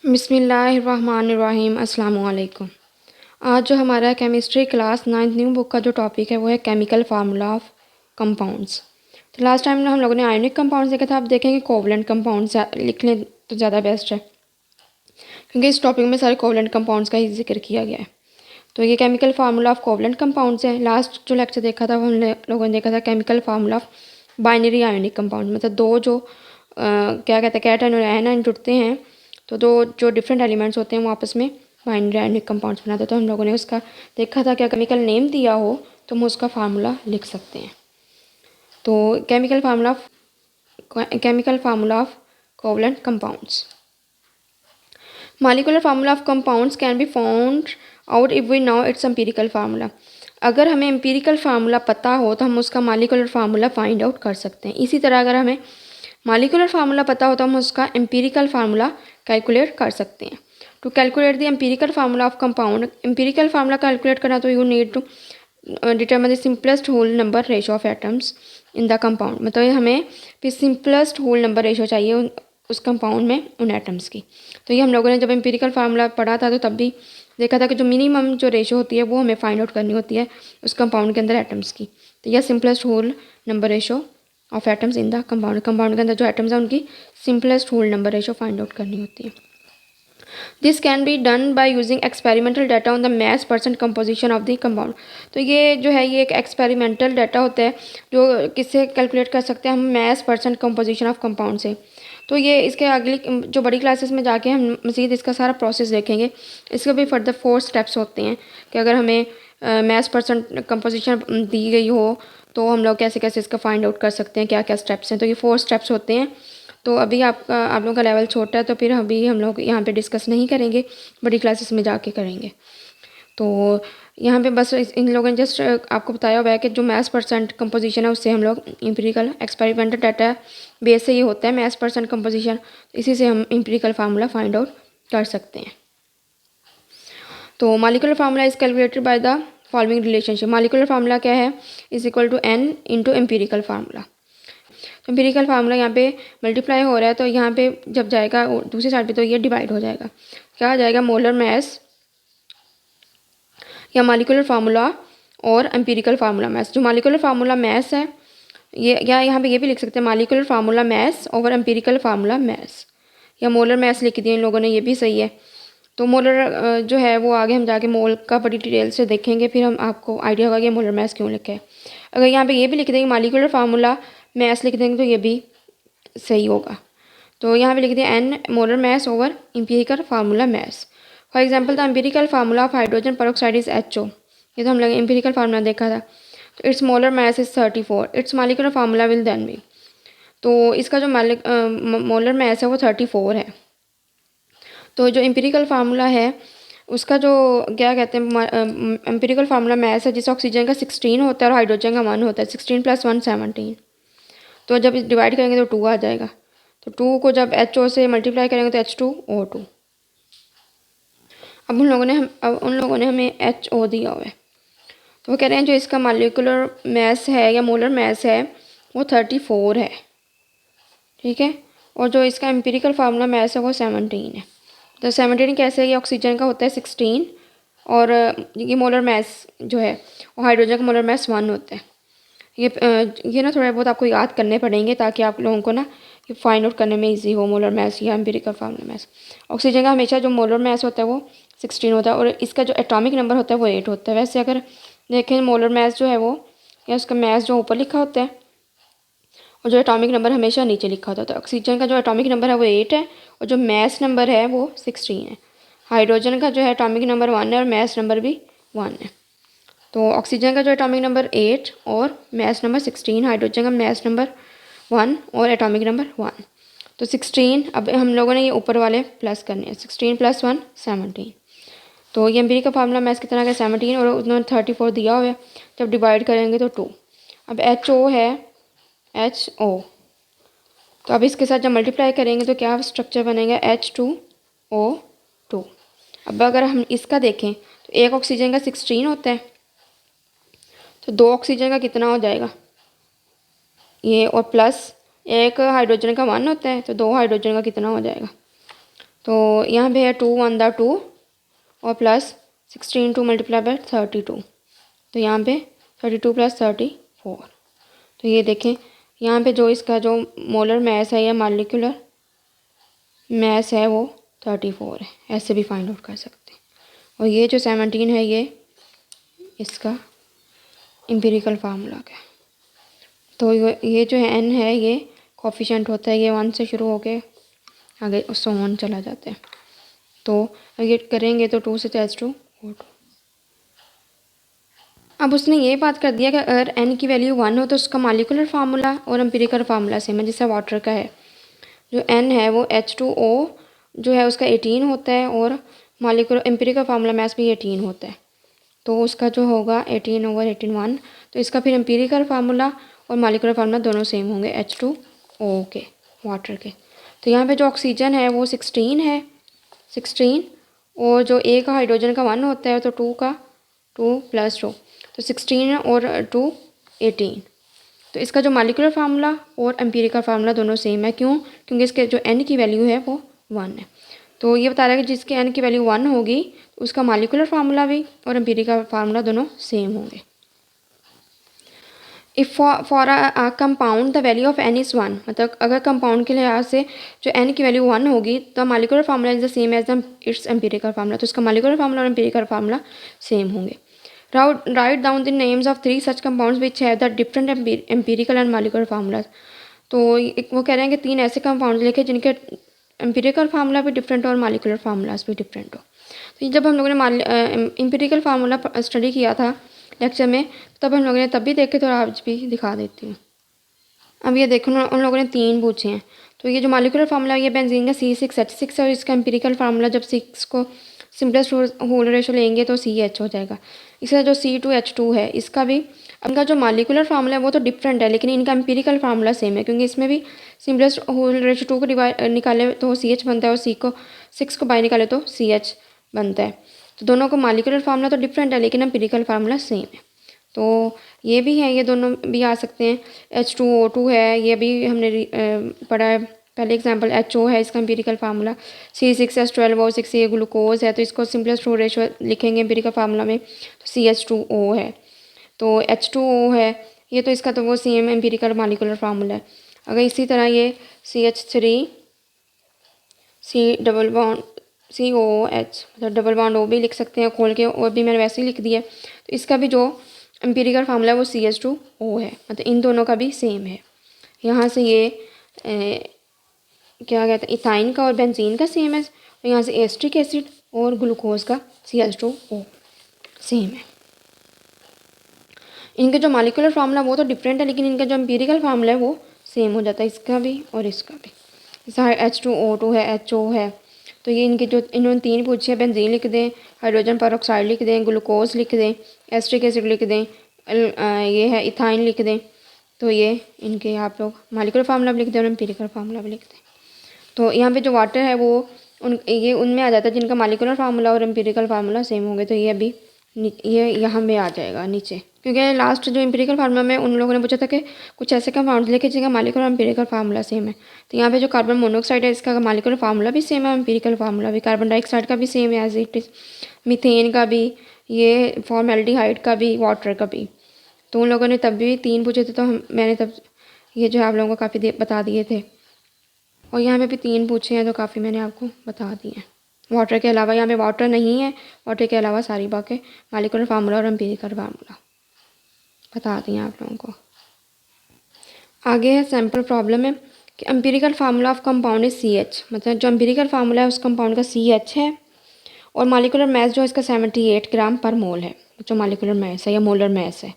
बिस्मिल्लाहिर्रहमानिर्रहीम अस्सलाम वालेकुम। आज जो हमारा chemistry class 9th new book का जो टॉपिक है वो है केमिकल फार्मूला ऑफ कंपाउंड्स। तो लास्ट टाइम हम लोगों ने आयोनिक कंपाउंड्स देखा था। अब देखेंगे कोवलेंट कंपाउंड्स लिख लें तो ज़्यादा बेस्ट है, क्योंकि इस टॉपिक में सारे कोवलेंट कंपाउंड्स का ही जिक्र किया गया है। तो ये chemical formula of covalent compounds है। लास्ट जो लेक्चर देखा था वो हम लोगों ने देखा था chemical formula of binary ionic compound, मतलब दो जो क्या कहते हैं कैटायन और एनायन जुड़ते हैं, तो दो जो डिफरेंट एलिमेंट्स होते हैं वो आपस में बाइनरी आयोनिक कंपाउंड्स बनाते हैं। तो हम लोगों ने उसका देखा था, क्या केमिकल नेम दिया हो तो हम उसका फार्मूला लिख सकते हैं। तो chemical formula of covalent compounds. Molecular formula of compounds can be found out if we know its empirical formula। अगर हमें एम्पिरिकल फार्मूला पता हो तो हम उसका मालिकुलर फार्मूला फाइंड आउट कर सकते हैं। इसी तरह अगर हमें मालिकुलर फार्मूला पता हो तो हम उसका एम्पिरिकल फार्मूला कैलकुलेट कर सकते हैं। To calculate the empirical formula of compound, empirical formula calculate करना तो you need to determine the simplest whole number ratio of atoms in the compound. मतलब हमें फिर सिंपलेस्ट होल नंबर रेशो चाहिए उस कंपाउंड में उन एटम्स की। तो ये हम लोगों ने जब एम्पिरिकल फार्मूला पढ़ा था तो तब भी देखा था कि जो मिनिमम जो रेशो होती है वो हमें फाइंड आउट करनी होती है उस कंपाउंड के अंदर एटम्स की। तो यह simplest whole number ratio of atoms in the compound, compound के अंदर जो एटम्स हैं उनकी simplest whole number ratio find out करनी होती है। This can be done by using experimental data on the mass percent composition of the compound. तो ये जो है ये एक एक्सपेरिमेंटल डाटा होता है जो किससे कैलकुलेट कर सकते हैं हम, mass percent composition of compound से। तो ये इसके अगली जो बड़ी क्लासेस में जाके हम मज़ीद इसका सारा प्रोसेस देखेंगे। इसके भी फर्दर 4 स्टेप्स होते हैं कि अगर हमें मैस परसेंट कंपोजिशन दी गई हो तो हम लोग कैसे कैसे इसका फाइंड आउट कर सकते हैं, क्या क्या स्टेप्स हैं। तो ये 4 स्टेप्स होते हैं। तो अभी आप लोगों का लेवल छोटा है तो फिर अभी हम लोग यहाँ पे डिस्कस नहीं करेंगे, बड़ी क्लासेस में जाके करेंगे। तो यहाँ पे बस इन लोगों ने जस्ट आपको बताया हुआ है कि जो मैस परसेंट कंपोजिशन है उससे हम लोग एम्पिरिकल एक्सपेरिमेंटल डाटा बेस से ये होता है मैस परसेंट कंपोजिशन, इसी से हम एम्पिरिकल फार्मूला फाइंड आउट कर सकते हैं। तो molecular formula is calculated by the following relationship. Molecular formula क्या है, is equal to n into empirical formula. तो एम्पिरिकल फार्मूला यहाँ पे मल्टीप्लाई हो रहा है तो यहाँ पे जब जाएगा दूसरी साइड पे तो ये डिवाइड हो जाएगा। क्या आ जाएगा, मोलर मैस या मॉलिक्यूलर फार्मूला और एम्पिरिकल फार्मूला मैस। जो मॉलिक्यूलर फार्मूला मैस है ये, या यहाँ पे ये भी लिख सकते हैं molecular formula mass over empirical formula mass, या मोलर मैस लिख दिए इन लोगों ने, ये भी सही है। तो मोलर जो है वो आगे हम जाके मोल का बड़ी डिटेल से देखेंगे, फिर हम आपको आइडिया होगा कि मोलर मैस क्यों लिखा है। अगर यहाँ पे ये भी लिख देंगे मॉलिक्यूलर फार्मूला मैस लिख देंगे तो ये भी सही होगा। तो यहाँ पे लिख दिया n molar mass over empirical formula mass. For example the empirical formula of hydrogen peroxide is HO। ये तो हम लोग एम्पिरिकल फार्मूला देखा था। तो its molar mass is 34, its molecular formula will then be. तो इसका जो मोलर मैस है वो 34 है। तो जो एम्पिरिकल फार्मूला है उसका जो क्या कहते हैं एम्पिरिकल फार्मूला मैस है, जिस ऑक्सीजन का 16 होता है और हाइड्रोजन का 1 होता है, 16 + 1 17। तो जब डिवाइड करेंगे तो 2 आ जाएगा। तो 2 को जब HO से मल्टीप्लाई करेंगे तो H2O2। अब उन लोगों ने हमें HO दिया हुआ है। तो वो कह रहे हैं जो इसका मॉलिक्यूलर मैस है या मोलर मैस है वो 34 है, ठीक है। और जो इसका एम्पिरिकल फार्मूला मैस है वो 17 है। तो 17 कैसे है, ये ऑक्सीजन का होता है 16 और ये मोलर मैस जो है वो हाइड्रोजन का मोलर मैस 1 होता है। ये ना थोड़ा बहुत आपको याद करने पड़ेंगे ताकि आप लोगों को ना ये फाइंड आउट करने में इजी हो, मोलर मैस या एम्पिरिकल फार्मूला मैस। ऑक्सीजन का हमेशा जो मोलर मैस होता है वो 16 होता है और इसका जो एटॉमिक नंबर होता है वो 8 होता है। वैसे अगर देखें मोलर मैस जो है वो, या उसका मैस जो ऊपर लिखा होता है और जो एटॉमिक नंबर हमेशा नीचे लिखा होता है। तो ऑक्सीजन का जो एटॉमिक नंबर है वो 8 है और जो मैस नंबर है वो 16 है। हाइड्रोजन का जो है एटॉमिक नंबर 1 है और मैस नंबर भी 1 है। तो ऑक्सीजन का जो एटॉमिक नंबर 8 और मैस नंबर 16, हाइड्रोजन का मैस नंबर 1 और एटॉमिक नंबर 1। तो 16 अब हम लोगों ने ये ऊपर वाले प्लस करने हैं, 16 + 1 17। तो ये एम्पिरिकल फार्मूला मैस कितना है 17 और उन्होंने 34 दिया हुआ है। जब डिवाइड करेंगे तो 2। अब HO है HO, तो अब इसके साथ जब मल्टीप्लाई करेंगे तो क्या स्ट्रक्चर बनेगा H2O2। अब अगर हम इसका देखें तो एक ऑक्सीजन का 16 होता है तो 2 ऑक्सीजन का कितना हो जाएगा ये, और प्लस एक हाइड्रोजन का 1 होता है तो 2 हाइड्रोजन का कितना हो जाएगा तो यहाँ पे है 2 1 द 2 और प्लस 16 2 मल्टीप्लाई बाय 32, तो यहाँ पे 32 प्लस 34। तो ये देखें यहाँ पे जो इसका जो मोलर मास है या मॉलिक्यूलर मास है वो 34 है, ऐसे भी फाइंड आउट कर सकते हैं। और ये जो 17 है ये इसका एम्पिरिकल फार्मूला का है। तो ये जो है n है ये कोफिशिएंट होता है, ये 1 से शुरू होके आगे उससे 1 चला जाता है। तो ये करेंगे तो 2 से H2 O2। अब उसने ये बात कर दिया कि अगर n की वैल्यू 1 हो तो उसका मॉलिक्यूलर फार्मूला और एम्पिरिकल फार्मूला सेम है, जैसे वाटर का है। जो n है वो H2O जो है उसका 18 होता है और मॉलिक्यूलर एम्पिरिकल फार्मूला मास भी 18 होता है। तो उसका जो होगा 18/18 1। तो इसका फिर एम्पिरिकल फार्मूला और मॉलिक्यूलर फार्मूला दोनों सेम होंगे H2O के, वाटर के। तो यहाँ पे जो ऑक्सीजन है वो 16 है, 16, और जो ए का हाइड्रोजन का 1 होता है तो 2 का 2 + 2, तो 16 और 2 18। तो इसका जो मॉलिक्यूलर फार्मूला और एम्पिरिकल फार्मूला दोनों सेम है। क्यों? क्योंकि इसके जो n की वैल्यू है वो 1 है। तो ये बता रहा है कि जिसके n की वैल्यू 1 होगी उसका मॉलिक्यूलर फार्मूला भी और एम्पिरिकल फार्मूला दोनों सेम होंगे। If for a compound the value of n is 1, मतलब अगर कंपाउंड के लिहाज से जो n की वैल्यू 1 होगी तो molecular formula is the same as the its empirical formula, तो इसका मॉलिक्यूलर फार्मूला और एम्पिरिकल फार्मूला सेम होंगे। Write down the names of 3 such compounds which have the different empirical and molecular formula. तो वो कह रहे हैं कि 3 ऐसे कंपाउंड लिखे जिनके एम्पिरिकल फार्मूला भी डिफरेंट और मॉलिक्यूलर फार्मूलाज भी डिफरेंट हो। तो जब हम लोगों ने एम्पिरिकल फार्मूला स्टडी किया था लेक्चर में, तब हम लोगों ने तब भी देखे, तो आज भी दिखा देती हूँ। अब ये देखो उन लोगों ने 3 पूछे हैं। तो ये जो मॉलिक्यूलर फार्मूला ये बेंजीन का C6H6 और इसका एम्पिरिकल फार्मूला जब 6 को सिंपलेस्ट होल रेशो लेंगे तो CH हो जाएगा। इसका जो C2H2 है इसका भी, इनका जो मॉलिक्यूलर फार्मूला है वो तो डिफरेंट है लेकिन इनका एम्पिरिकल फार्मूला सेम है, क्योंकि इसमें भी सिंपलेस्ट होल रेशो 2 को डिवाइड निकाले तो CH बनता है और 6 को बाई निकाले तो CH बनता है। तो दोनों को मॉलिक्यूलर फार्मूला तो डिफरेंट है लेकिन एम्पिरिकल फार्मूला सेम है। तो ये भी है, ये दोनों भी आ सकते हैं। H2O2 है, ये भी हमने पढ़ा है पहले एग्जांपल। HO है इसका एम्पिरिकल फार्मूला, C6H12O6 ये ग्लूकोज है तो इसको सिंपलेस्ट होल रेशो लिखेंगे एम्पिरिकल फार्मूला में तो CH2O है। तो H2O है ये, तो इसका तो वो सेम एम्पिरिकल मॉलिक्यूलर फार्मूला है। अगर इसी तरह ये CH3 COOH मतलब डबल बॉन्ड O भी लिख सकते हैं खोल के, और भी मैंने वैसे ही लिख दिया। तो इसका भी जो एम्पिरिकल फार्मूला है वो CH2O है, मतलब इन दोनों का भी सेम है। यहाँ से ये क्या कहते हैं इथाइन का और बेंजीन का सेम है, और यहाँ से एस्ट्रिक एसिड और ग्लूकोज का CH2O सेम है। इनके जो मॉलिक्यूलर फार्मूला वो तो डिफरेंट है लेकिन इनका जो एम्पिरिकल फार्मूला है वो सेम हो जाता है, इसका भी और इसका भी। जैसा H2O2 है, HO है, तो ये इनके जो इन्होंने 3 पूछे, बेंजीन लिख दें, हाइड्रोजन पेरोक्साइड लिख दें, ग्लूकोज लिख दें, एस्ट्रिक एसिड लिख दें, ये है इथाइन लिख दें। तो ये इनके आप लोग मॉलिक्यूलर फार्मूला भी लिख दें और एम्पिरिकल फार्मूला भी लिख दें। तो यहाँ पे जो वाटर है वो ये उनमें आ जाता है जिनका मॉलिक्यूलर फार्मूला और एम्पिरिकल फार्मूला सेम होंगे। तो ये अभी ये यहाँ में आ जाएगा नीचे, क्योंकि लास्ट जो एम्पिरिकल फार्मूला में उन लोगों ने पूछा था कि कुछ ऐसे कंपाउंड लेके जिनका मॉलिक्यूलर और एम्पिरिकल फार्मूला सेम है। तो यहाँ पे जो कार्बन मोनोऑक्साइड है इसका मॉलिक्यूलर फार्मूला भी सेम है, एम्पिरिकल फार्मूला भी। कार्बन डाइऑक्साइड का भी सेम है एज इट इज़, मीथेन का भी, ये फॉर्मेल्डिहाइड का भी, वाटर का भी। तो उन लोगों ने तब भी 3 पूछे थे, तो मैंने तब ये जो है आप लोगों को काफ़ी बता दिए थे। और यहाँ पे भी 3 पूछे हैं तो काफ़ी मैंने आपको बता दिए हैं। वाटर के अलावा यहाँ पे वाटर नहीं है, वाटर के अलावा सारी बातें मॉलिक्यूलर फार्मूला और एम्पिरिकल फार्मूला बता दिए आप लोगों को। आगे है सैम्पल प्रॉब्लम है कि empirical formula of compound is CH, मतलब जो एम्पिरिकल फार्मूला है उस कंपाउंड का CH है और मॉलिक्यूलर मास जो है इसका 78 ग्राम पर मोल है, जो मॉलिक्यूलर मास है या मोलर मास है।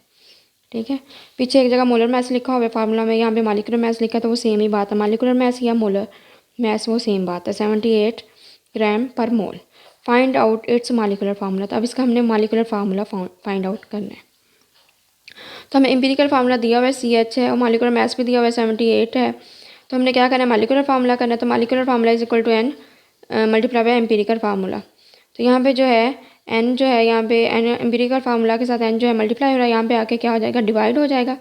ठीक है, पीछे एक जगह मोलर मास लिखा हुआ है फार्मूला में, यहाँ पे मॉलिक्यूलर मास लिखा है, तो वो सेम ही बात है, मॉलिक्यूलर मास या मोलर मास वो सेम बात है, 78 gram per mole. Find out its molecular formula. तो अब इसका हमने मॉलिक्यूलर फार्मूला फाइंड आउट करना है। तो हमें एम्पिरिकल फार्मूला दिया हुआ है CH है और मॉलिक्यूलर मास भी दिया हुआ है 78 है। तो हमने क्या करना है, मॉलिक्यूलर फार्मूला करना है। तो molecular formula is equal to N multiply by empirical formula. तो यहाँ पे जो है N जो है यहाँ पे N एम्पिरिकल फार्मूला के साथ N जो है मल्टीप्लाई हो रहा है, यहाँ पे आके क्या हो जाएगा, डिवाइड हो जाएगा।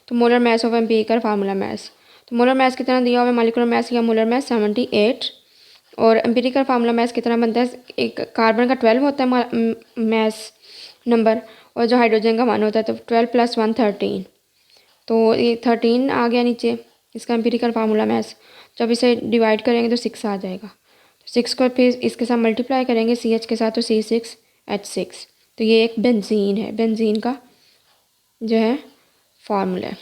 तो molar mass of empirical formula mass, तो मोलर मास कितना दिया हुआ है, मॉलिक्यूलर मास या मोलर मास 78 और एम्पिरिकल फार्मूला मैस कितना बनता है, एक कार्बन का 12 होता है मैस नंबर, और जो हाइड्रोजन का 1 होता है, तो 12 + 1 13, तो ये 13 आ गया नीचे इसका एम्पिरिकल फार्मूला मैस। जब इसे डिवाइड करेंगे तो 6 आ जाएगा, तो 6 को फिर इसके साथ मल्टीप्लाई करेंगे CH के साथ, तो C6H6, तो ये एक बेंजीन है, बेंजीन का जो है फार्मूला है।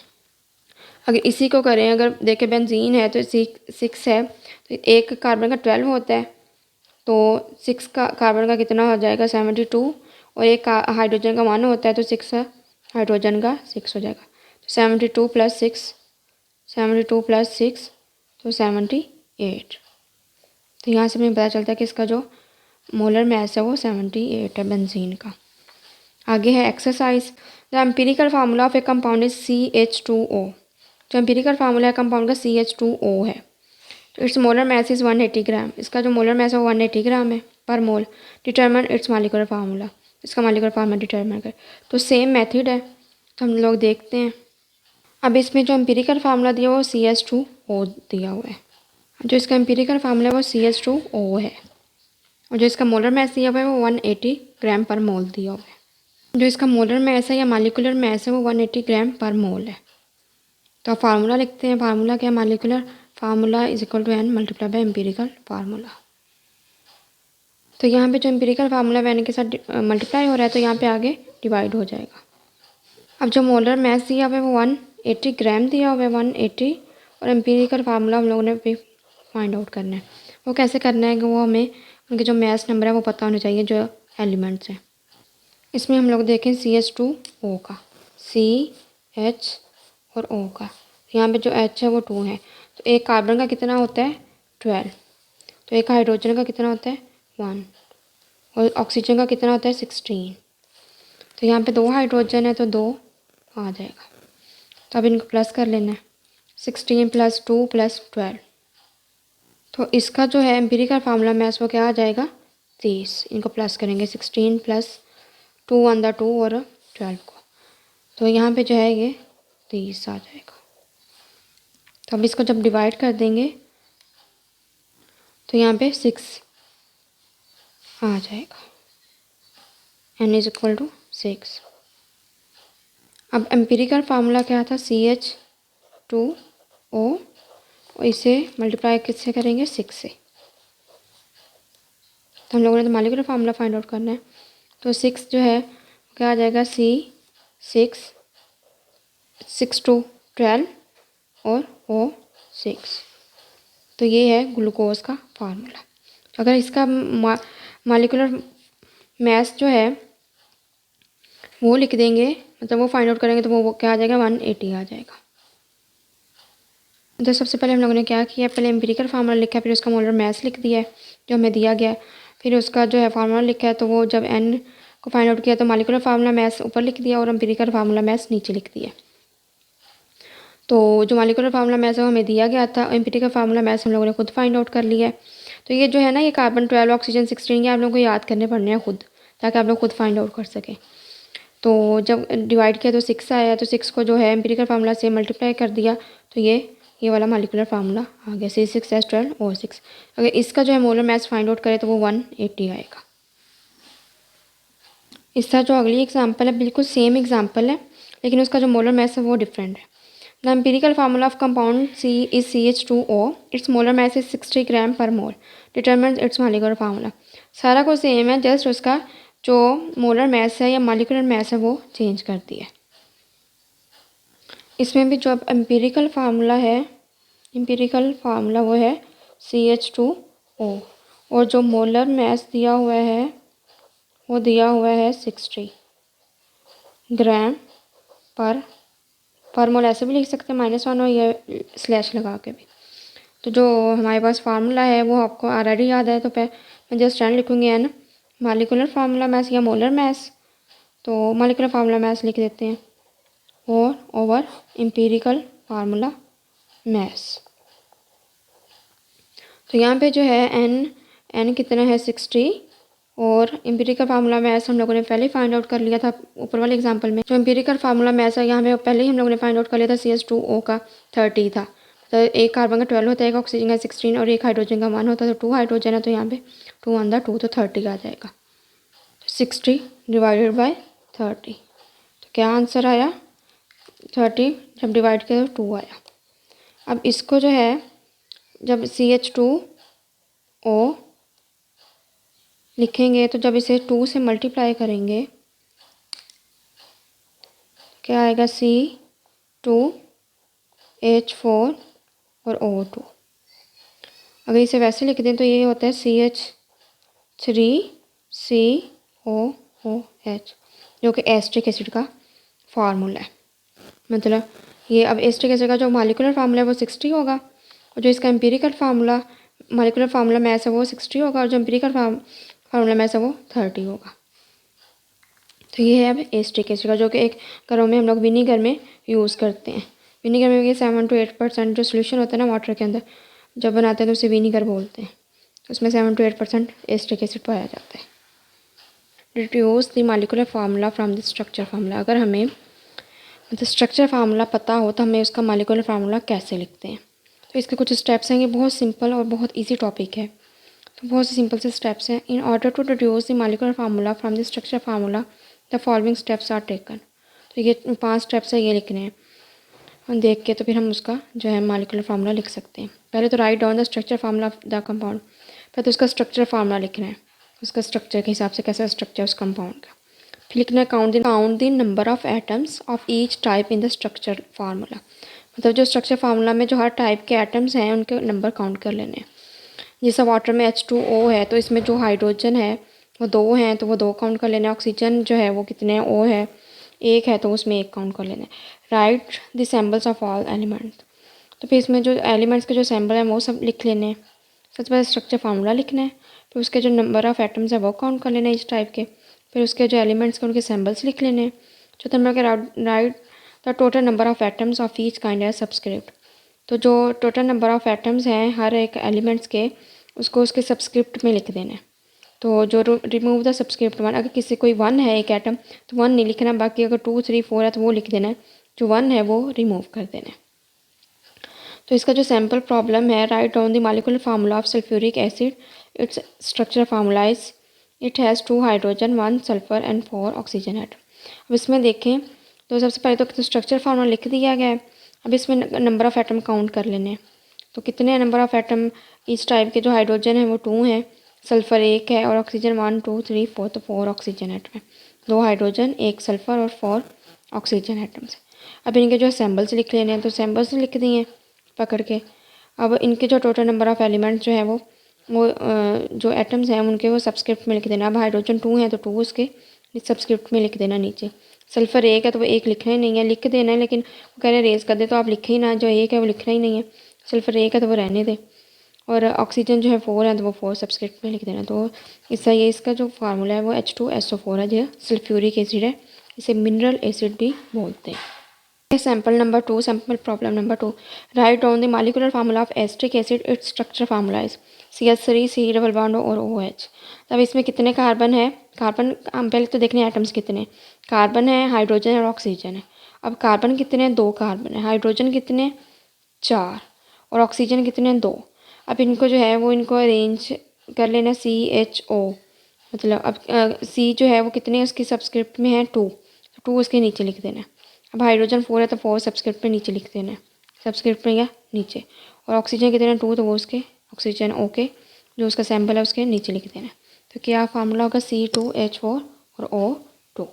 अगर इसी को करें, अगर देखें बेंजीन है तो 6 है, तो एक कार्बन का 12 होता है, तो 6 का कार्बन का कितना हो जाएगा 72, और एक हाइड्रोजन का 1 होता है, तो 6 हाइड्रोजन का 6 हो जाएगा, तो 72 + 6, 72 + 6 तो 78। तो यहाँ से हमें पता चलता है कि इसका जो मोलर मैस है वो 78 है बेंजीन का। आगे है exercise. The empirical formula of A compound is CH2O। जो एम्पिरिकल फार्मूला है कंपाउंड का CH2O है, तो इट्स मोलर मैस इज़ 180 ग्राम। इसका जो मोलर मैस है वो 180 ग्राम है पर mole. Determine its molecular formula, इसका मॉलिक्यूलर फार्मूला डिटर्मिन कर। तो सेम मेथड है, तो हम लोग देखते हैं। अब इसमें जो एम्पिरिकल फार्मूला दिया हुआ वो CH2O दिया हुआ है। जो इसका एम्पिरिकल फार्मूला है वो CH2O है, और जो इसका मोलर मैस दिया हुआ है वो 180 ग्राम पर मोल दिया हुआ है। जो इसका मोलर मैस है या मॉलिक्यूलर मैस है वो 180 ग्राम पर मोल है। तो फार्मूला लिखते हैं। फार्मूला क्या है, molecular formula is equal to N multiply by empirical formula. तो यहाँ पे जो एम्पिरिकल फार्मूला N के साथ मल्टीप्लाई हो रहा है, तो यहाँ पे आगे डिवाइड हो जाएगा। अब जो मोलर मैस दिया हुआ है वो 180 ग्राम दिया हुआ है, 180, और एम्पिरिकल फार्मूला हम लोगों ने भी फाइंड आउट करना है। वो कैसे करना है कि वो हमें उनके जो मैस नंबर है वो पता होना चाहिए, जो एलिमेंट्स हैं। इसमें हम लोग देखें CH2O का, CH और O का, यहाँ पे जो H है वो 2 है, तो एक कार्बन का कितना होता है 12, तो एक हाइड्रोजन का कितना होता है 1, और ऑक्सीजन का कितना होता है 16, तो यहाँ पे 2 हाइड्रोजन है तो 2 आ जाएगा। तो अब इनको प्लस कर लेना है, 16 + 2 + 12, तो इसका जो है एम्पिरिकल फार्मूला मैस वो क्या आ जाएगा 30। इनको प्लस करेंगे 16 + 2 अंदर 2 और 12 को, तो यहाँ पे जो है ये 30 आ जाएगा। तो अब इसको जब डिवाइड कर देंगे तो यहाँ पे 6 आ जाएगा, N = 6। अब एम्पिरिकल फार्मूला क्या था CH2O, और इसे मल्टीप्लाई किससे करेंगे 6 से। तो हम लोगों ने तो मॉलिक्यूलर फार्मूला फाइंड आउट करना है, तो 6 जो है क्या आ जाएगा C6, 6 2 12 और O6, तो ये है ग्लूकोज का फार्मूला। तो अगर इसका मॉलिक्यूलर मैस जो है वो लिख देंगे, मतलब वो फाइंड आउट करेंगे, तो वो क्या आ जाएगा 180 आ जाएगा। तो सबसे पहले हम लोगों ने क्या किया, पहले एम्पिरिकल फार्मूला लिखा है, फिर उसका मोलर मैस लिख दिया है जो हमें दिया गया है, फिर उसका जो है फार्मूला लिखा है, तो वो जब N को फाइंड आउट किया तो मॉलिक्यूलर फार्मूला मैस ऊपर लिख दिया और एम्पिरिकल फार्मूला मैस नीचे लिख दिया। तो जो मॉलिक्यूलर फार्मूला मैस है वो हमें दिया गया था, एम्पिरिकल फार्मूला मैस हम लोगों ने खुद फाइंड आउट कर लिया है। तो ये जो है ना, ये कार्बन 12 ऑक्सीजन 16, ये आप लोगों को याद करने पड़ने हैं खुद, ताकि आप लोग खुद फाइंड आउट कर सकें। तो जब डिवाइड किया तो 6 आया, तो 6 को जो है एम्पिरिकल फार्मूला से मल्टीप्लाई कर दिया, तो ये वाला मॉलिक्यूलर फार्मूला आ गया C6H12O6। अगर इसका जो है मोलर मैस फाइंड आउट करें तो वो 180 आएगा। इसका जो अगली एग्जांपल है बिल्कुल सेम एग्जांपल है, लेकिन उसका जो मोलर मैस है वो डिफरेंट है। The empirical formula of compound C is CH2O, its molar mass is 60 gram per mole. Determine its molecular formula. सारा को सेम है, जस्ट उसका जो मोलर मैस है या मॉलिक्यूलर मैस है वो चेंज करती है। इसमें भी जो एम्पिरिकल फार्मूला है, एम्पिरिकल फार्मूला वो है CH2O, और जो मोलर मैस दिया हुआ है वो दिया हुआ है 60 ग्राम पर मोल। ऐसे भी लिख सकते हैं -1 और ये स्लैश लगा के भी। तो जो हमारे पास फार्मूला है वो आपको ऑलरेडी याद है, तो मैं जस्ट N लिखूँगी N मॉलिक्यूलर फार्मूला मैस या मोलर मैस, तो मॉलिक्यूलर फार्मूला मैस लिख देते हैं, और ओवर एम्पिरिकल फार्मूला मैस। तो यहाँ पे जो है N कितना है 60, और एम्पिरिकल फार्मूला मैस हम लोगों ने पहले फाइंड आउट कर लिया था ऊपर वाले एग्जांपल में। जो एम्पिरिकल फार्मूला मैस है यहाँ पे पहले ही हम लोगों ने फाइंड आउट कर लिया था CH2O का 30 था, तो एक कार्बन का 12 होता है, एक ऑक्सीजन का 16 और एक हाइड्रोजन का 1 होता है। तो 2 हाइड्रोजन है तो यहाँ पे 2 वन 2 तो 30 आ जाएगा। 60 डिवाइडेड बाय 30, तो क्या आंसर आया 30, जब डिवाइड किया तो 2 आया। अब इसको जो है जब CH2O लिखेंगे तो जब इसे 2 से मल्टीप्लाई करेंगे क्या आएगा C2H4 और O2। अगर इसे वैसे लिख दें तो ये होता है CH3COOH, जो कि एस्टिक एसिड का फार्मूला है। मतलब ये अब एस्टिक एसिड का जो मॉलिक्यूलर फार्मूला है वो 60 होगा, और जो इसका empirical formula molecular formula math है वो 60 होगा, और जो एम्पिरिकल फार्मूला मैथ है वो 30 होगा। तो ये है अब एस्टिक एसिड का, जो कि एक घरों में हम लोग विनीगर में यूज़ करते हैं। विनीगर में ये 7 to 8% जो सोल्यूशन होता है ना वाटर के अंदर, जब बनाते हैं तो उसे विनीगर बोलते हैं। तो उसमें 7 to 8% एस्टिक एसिड पाया जाता है। Deduce the molecular formula from the structure formula. अगर हमें मतलब स्ट्रक्चर फार्मूला पता हो तो हमें उसका मॉलिक्यूलर फार्मूला कैसे लिखते हैं। तो इसके कुछ स्टेप्स हैं, ये बहुत सिंपल और बहुत ईजी टॉपिक है। तो बहुत से सिंपल से स्टेप्स हैं। In order to deduce the molecular formula from the structure formula the following steps are taken. तो ये 5 स्टेप्स है, ये लिखने हैं। हम देख के तो फिर हम उसका जो है मॉलिक्यूलर फार्मूला लिख सकते हैं। पहले तो right down the structure formula of the compound. पहले तो उसका स्ट्रक्चर फार्मूला लिखना है, उसका स्ट्रक्चर के हिसाब से कैसा स्ट्रक्चर उस कंपाउंड का। फिर लिखना है count the number of atoms of each type in the structure formula. मतलब जो स्ट्रक्चर फार्मूला में जो हर टाइप के एटम्स हैं उनके नंबर काउंट कर लेने हैं। जैसे वाटर में H2O है तो इसमें जो हाइड्रोजन है वो 2 हैं तो वो 2 काउंट कर लेना है। ऑक्सीजन जो है वो कितने हैं, O है 1 है तो उसमें 1 काउंट कर लेना है। Right the symbols of all elements. तो फिर इसमें जो एलिमेंट्स के जो सिंबल हैं वो सब लिख लेने हैं। सबसे पहले स्ट्रक्चर फार्मूला लिखना है, फिर उसके जो नंबर ऑफ एटम्स है वो काउंट कर लेना है इस टाइप के, फिर उसके जो एलिमेंट्स के उनके सिंबल्स लिख लेने हैं। चौथा नंबर के write the total number of atoms of each kind as subscript. तो जो टोटल नंबर ऑफ एटम्स हैं हर एक एलिमेंट्स के उसको उसके सब्सक्रिप्ट में लिख देना है। तो जो रिमूव द सब्सक्रिप्ट 1, अगर किसी कोई 1 है एक एटम तो 1 नहीं लिखना, बाकी अगर 2 3 4 है तो वो लिख देना है, जो 1 है वो रिमूव कर देना है। तो इसका जो सैम्पल प्रॉब्लम है, right down the molecular formula of sulphuric acid, its structure formula is it has 2 hydrogen 1 sulphur and 4 oxygen atom. अब इसमें देखें तो सबसे पहले तो स्ट्रक्चर फार्मूला लिख दिया गया है। अब इसमें नंबर ऑफ़ एटम काउंट कर लेने हैं। तो कितने नंबर ऑफ़ एटम इस टाइप के, जो हाइड्रोजन है वो 2 हैं, सल्फ़र 1 है और ऑक्सीजन 1 2 3 4, तो 4 ऑक्सीजन एटम है। 2 हाइड्रोजन 1 सल्फ़र और 4 ऑक्सीजन एटम्स। अब इनके जो सैम्बल्स लिख लेने हैं, तो सैम्बल्स लिख दिए पकड़ के। अब इनके जो टोटल नंबर ऑफ़ एलिमेंट्स जो है वो जो एटम्स हैं उनके वो सब्सक्रिप्ट में लिख देना। अब हाइड्रोजन 2 है तो 2 उसके सब्सक्रिप्ट में लिख देना नीचे। सल्फ़र 1 है तो वो 1 लिखना ही नहीं है, लिख देना है, लेकिन वो कह रहे हैं रेज़ कर दे तो आप लिखे ही ना, जो 1 है वो लिखना ही नहीं है। सल्फ़र 1 है तो वो रहने दे, और ऑक्सीजन जो है 4 है तो वो 4 सब्सक्रिप्ट में लिख देना। तो इसका ये इसका जो फार्मूला है वो H2SO4 है, जो सल्फ्यूरिक एसिड है, इसे मिनरल एसिड भी बोलते हैं। Sample number 2, sample problem number 2, right down the molecular formula of acetic acid, its structure formula is CH3 C double bond और OH। तब इसमें कितने कार्बन है, कार्बन हम पहले तो देखने एटम्स कितने, कार्बन है, हाइड्रोजन और ऑक्सीजन है। अब कार्बन कितने हैं, 2 कार्बन है, हाइड्रोजन कितने 4 और ऑक्सीजन कितने 2। अब इनको जो है वो इनको अरेंज कर लेना CHO, मतलब अब C जो है वो कितने उसकी सब्सक्रिप्ट में है 2, तो 2 उसके नीचे लिख देना। अब हाइड्रोजन 4 है तो 4 सब्सक्रिप्ट में नीचे लिख देना है, सब्सक्रिप्ट में या नीचे, और ऑक्सीजन कितने 2 तो वो उसके ऑक्सीजन ओके जो उसका सैम्पल है उसके नीचे लिख देना है। तो क्या फार्मूला होगा C2H4 और O2।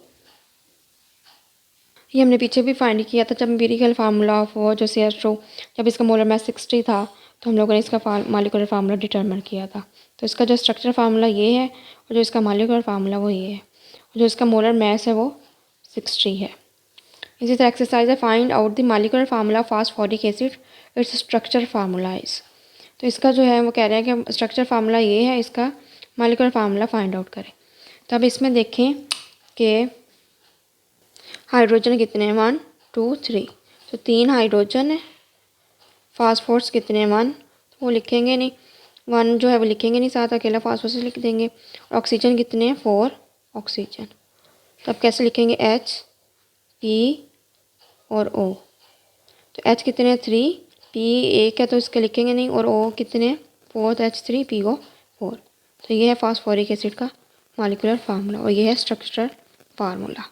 ये हमने पीछे भी फाइंड किया था जब एम्पिरिकल फार्मूला ऑफ वो जो CH2, जब इसका मोलर मास 60 था तो हम लोगों ने इसका मॉलिक्यूलर फार्मूला डिटरमिन किया था। तो इसका जो स्ट्रक्चर फार्मूला ये है और जो इसका मॉलिक्यूलर फार्मूला वो ये है, और जो इसका मोलर मास है वो 60 है। इसी तरह एक्सरसाइज है, find out the molecular formula phosphoric acid, its structure formula is. तो इसका जो है वो कह रहे हैं कि स्ट्रक्चर फार्मूला ये है, इसका मॉलिक्यूलर फार्मूला फाइंड आउट करें। तो अब इसमें देखें कि हाइड्रोजन कितने हैं 1 2 3, तो 3 हाइड्रोजन है। फास्फोर्स कितने हैं 1, तो वो लिखेंगे नहीं, 1 जो है वो लिखेंगे नहीं, साथ अकेला फास्फोरस लिख देंगे। और ऑक्सीजन कितने हैं 4 ऑक्सीजन, तो अब कैसे लिखेंगे H P और O। तो H कितने हैं 3, पी एक है तो इसके लिखेंगे नहीं, और ओ कितने 4H3 PO4। तो ये है फास्फोरिक एसिड का मॉलिक्यूलर फार्मूला और ये है स्ट्रक्चरल फार्मूला।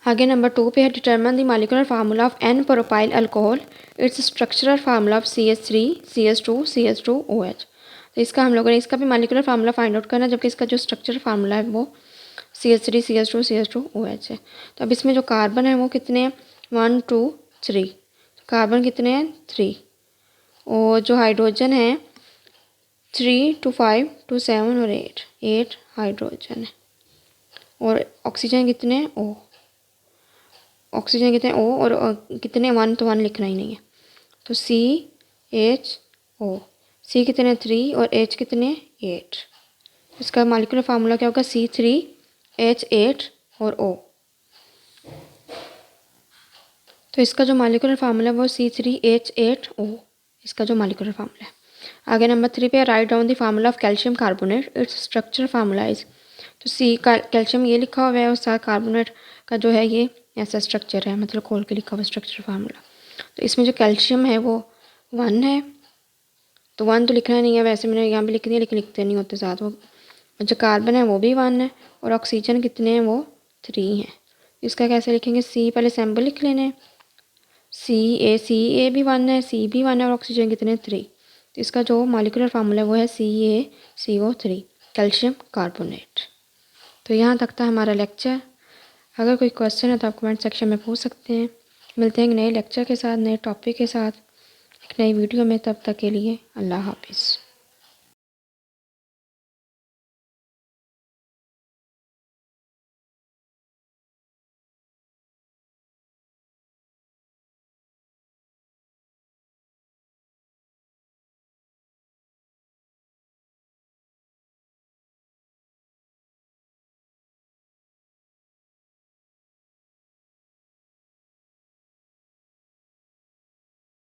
आगे नंबर 2 पे है determine the molecular formula of n propyl alcohol, its structural formula of CH3 CH2 CH2 OH। तो इसका हम लोगों ने इसका भी मॉलिक्यूलर फार्मूला फाइंड आउट करना है, जबकि इसका जो स्ट्रक्चरल फार्मूला है वो CH3 CH2 CH2 OH है। तो अब इसमें जो कार्बन है वो कितने हैं 1 2 3, कार्बन कितने हैं 3, और जो हाइड्रोजन है 3 2 5 2 7 और 8 हाइड्रोजन है, और ऑक्सीजन कितने हैं ओ, ऑक्सीजन कितने ओ, और कितने 1 तो 1 लिखना ही नहीं है, तो CHO, C कितने 3 और H कितने 8। इसका मॉलिक्यूलर फार्मूला क्या होगा C3H8 और O। तो इसका जो मॉलिक्यूलर फार्मूला है वो C3H8O, इसका जो मॉलिक्यूलर फार्मूला है। आगे नंबर 3 पे right down the formula of calcium carbonate, its structure formula is. तो सी का कैल्शियम ये लिखा हुआ है और साथ कार्बोनेट का जो है ये ऐसा स्ट्रक्चर है, मतलब खोल के लिखा हुआ स्ट्रक्चर फार्मूला। तो इसमें जो कैल्शियम है वो 1 है, तो 1 तो लिखना नहीं है, वैसे मैंने यहाँ पे लिख दिया लेकिन लिखते नहीं होते साथ वो। जो कार्बन है वो भी 1 है, और ऑक्सीजन कितने हैं वो 3 हैं। इसका कैसे लिखेंगे, सी पहले सैम्पल लिख लेने, सी ए भी 1 है, सी भी 1 है, और ऑक्सीजन कितने 3। तो इसका जो मॉलिक्यूलर फार्मूला है वो है CaCO3 कैल्शियम कार्बोनेट। तो यहाँ तक था हमारा लेक्चर। अगर कोई क्वेश्चन है तो आप कमेंट सेक्शन में पूछ सकते हैं। मिलते हैं एक नए लेक्चर के साथ, नए टॉपिक के साथ, एक नई वीडियो में। तब तक के लिए अल्लाह हाफिज़।